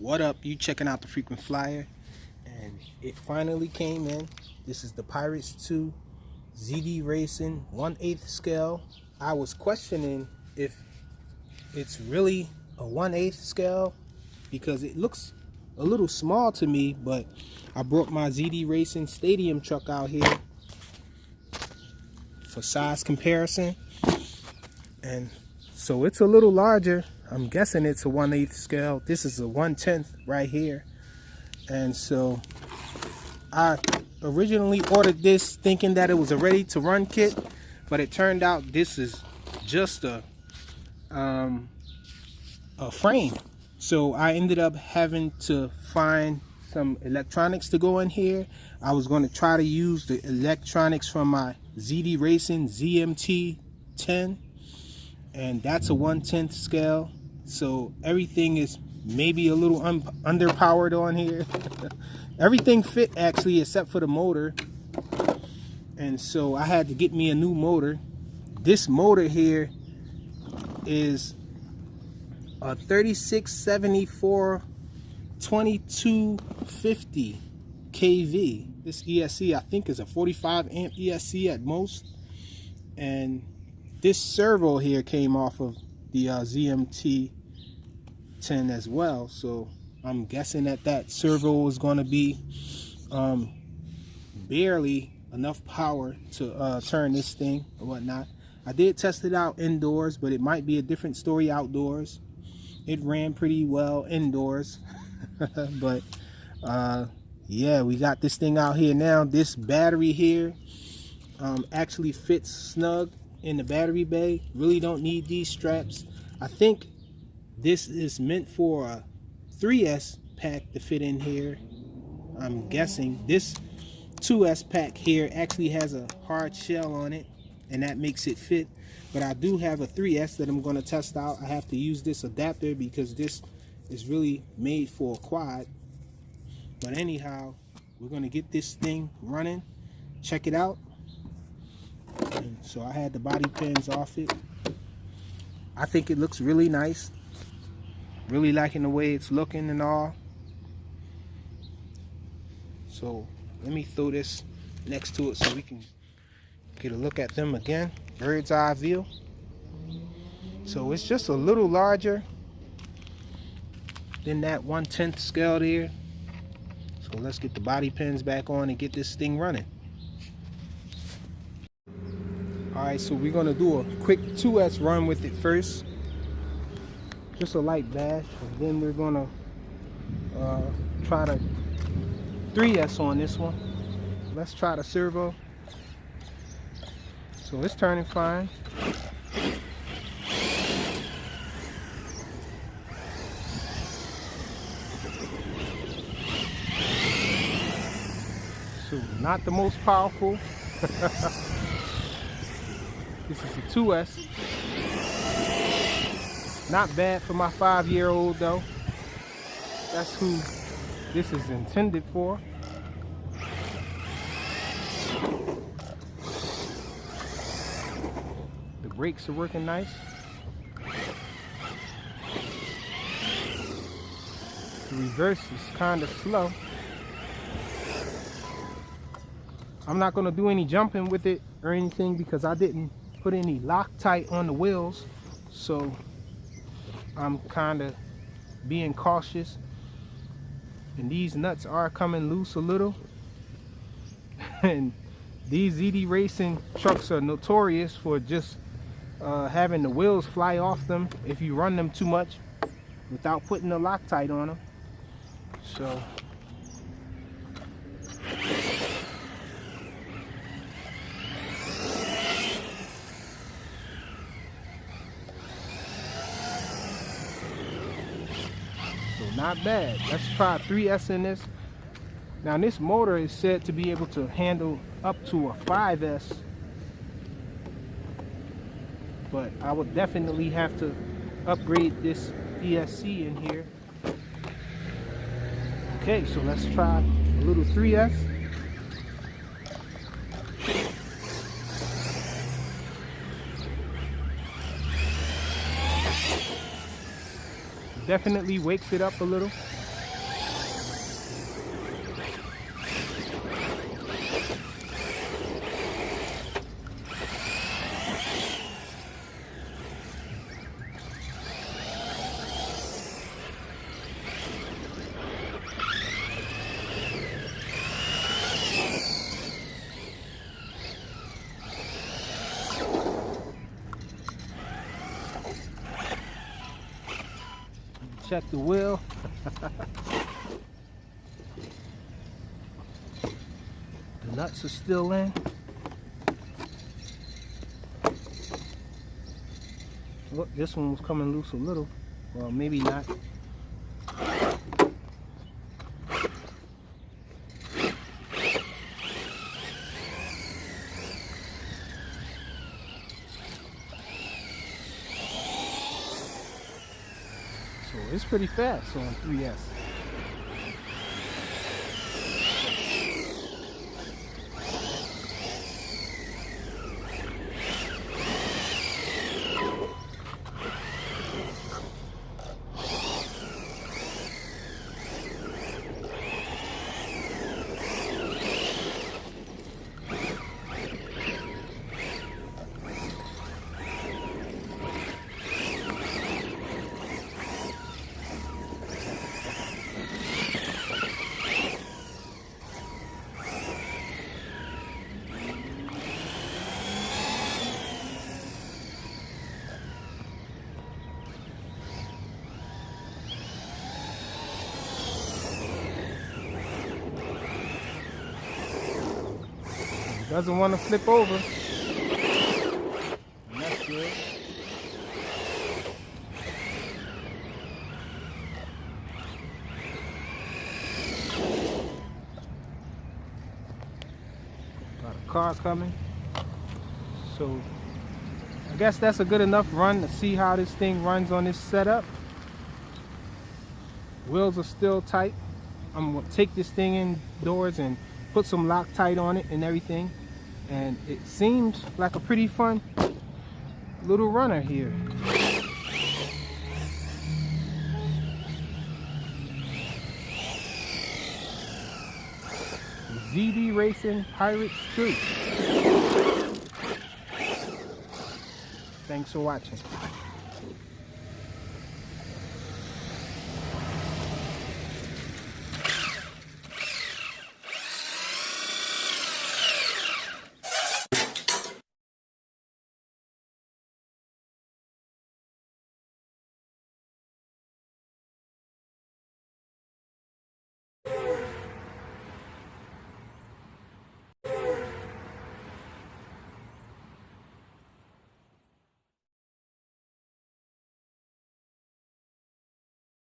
What up? You checking out the Frequent Flyer, and it finally came in. This is the Pirates 2 ZD Racing 1/8 scale. I was questioning if it's really a 1/8 scale because it looks a little small to me, but I brought my ZD Racing Stadium truck out here for size comparison, and so it's a little larger. I'm guessing it's a 1/8 scale. This is a 1/10 right here. And so I originally ordered this thinking that it was a ready to run kit, but it turned out this is just a frame. So I ended up having to find some electronics to go in here. I was going to try to use the electronics from my ZD Racing ZMT 10, and that's a 1/10 scale. So everything is maybe a little underpowered on here. Everything fit actually except for the motor, and so I had to get me a new motor. This motor here is a 3674 2250 kV. This ESC I think is a 45 amp ESC at most, and this servo here came off of the ZMT 10 as well. So I'm guessing that servo is going to be barely enough power to turn this thing or whatnot. I did test it out indoors, but it might be a different story outdoors. It ran pretty well indoors. But yeah, we got this thing out here now. This battery here actually fits snug in the battery bay. Really don't need these straps. I think this is meant for a 3S pack to fit in here. I'm guessing this 2S pack here actually has a hard shell on it, and that makes it fit. But I do have a 3S that I'm going to test out. I have to use this adapter because this is really made for a quad. But anyhow, we're going to get this thing running. Check it out. And so I had the body pins off it. I think it looks really nice. Really liking the way it's looking and all. So let me throw this next to it so we can get a look at them again. Bird's eye view. So it's just a little larger than that 1/10 scale there. So let's get the body pins back on and get this thing running. Alright, so we're going to do a quick 2S run with it first. Just a light bash, and then we're going to try the 3S on this one. Let's try the servo. So it's turning fine. So not the most powerful. This is a 2S. Not bad for my 5-year-old though. That's who this is intended for. The brakes are working nice. The reverse is kind of slow. I'm not going to do any jumping with it or anything because I didn't put any Loctite on the wheels. So I'm kind of being cautious, and these nuts are coming loose a little. And these ZD Racing trucks are notorious for just having the wheels fly off them if you run them too much without putting the Loctite on them. So not bad. Let's try 3S in this. Now this motor is said to be able to handle up to a 5S, but I would definitely have to upgrade this ESC in here. Okay, so let's try a little 3S. Definitely wakes it up a little. check the wheel. The nuts are still in. Look, this one was coming loose a little. Well, maybe not. So it's pretty fast on 3S. Doesn't want to flip over. And that's good. Got a car coming. So I guess that's a good enough run to see how this thing runs on this setup. Wheels are still tight. I'm gonna take this thing indoors and put some Loctite on it and everything. And it seems like a pretty fun little runner here. ZD Racing Pirates 2. Thanks for watching.